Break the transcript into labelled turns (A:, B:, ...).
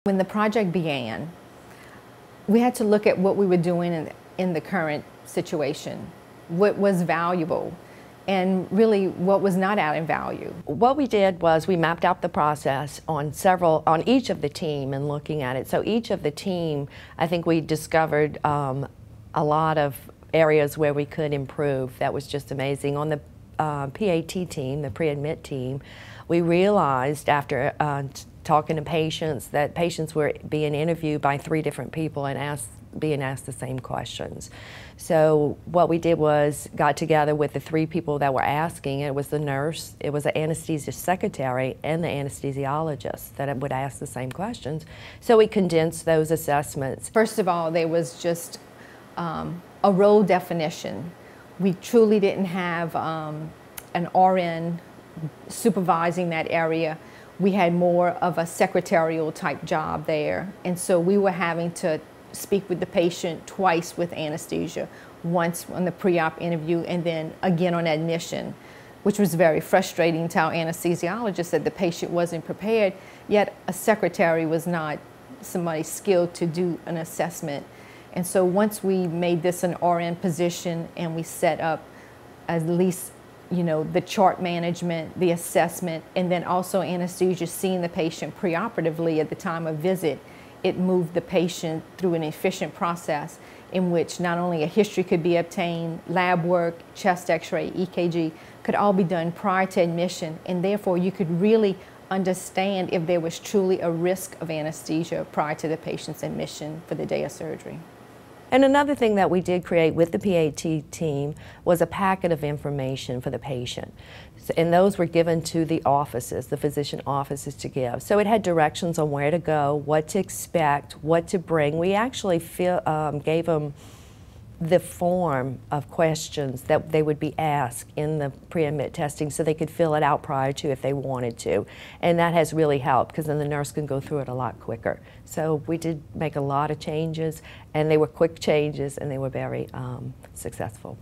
A: When the project began, we had to look at what we were doing in the current situation, what was valuable, and really what was not adding value.
B: What we did was we mapped out the process on each of the team and looking at it. So each of the team, I think we discovered a lot of areas where we could improve. That was just amazing. On the PAT team, the pre-admit team, we realized after talking to patients that patients were being interviewed by 3 different people and being asked the same questions. So what we did was got together with the 3 people that were asking. It was the nurse, it was the anesthesia secretary, and the anesthesiologist that would ask the same questions. So we condensed those assessments.
A: First of all, there was just a role definition. We truly didn't have an RN supervising that area. We had more of a secretarial type job there, and so we were having to speak with the patient twice with anesthesia, once on the pre-op interview and then again on admission, which was very frustrating to our anesthesiologist that the patient wasn't prepared, yet a secretary was not somebody skilled to do an assessment. And so once we made this an RN position and we set up at least the chart management, the assessment, and then also anesthesia seeing the patient preoperatively at the time of visit, it moved the patient through an efficient process in which not only a history could be obtained, lab work, chest x-ray, EKG, could all be done prior to admission, and therefore you could really understand if there was truly a risk of anesthesia prior to the patient's admission for the day of surgery.
B: And another thing that we did create with the PAT team was a packet of information for the patient. And those were given to the offices, the physician offices to give. So it had directions on where to go, what to expect, what to bring. We actually gave them the form of questions that they would be asked in the pre-admit testing so they could fill it out prior to if they wanted to. And that has really helped because then the nurse can go through it a lot quicker. So we did make a lot of changes, and they were quick changes and they were very successful.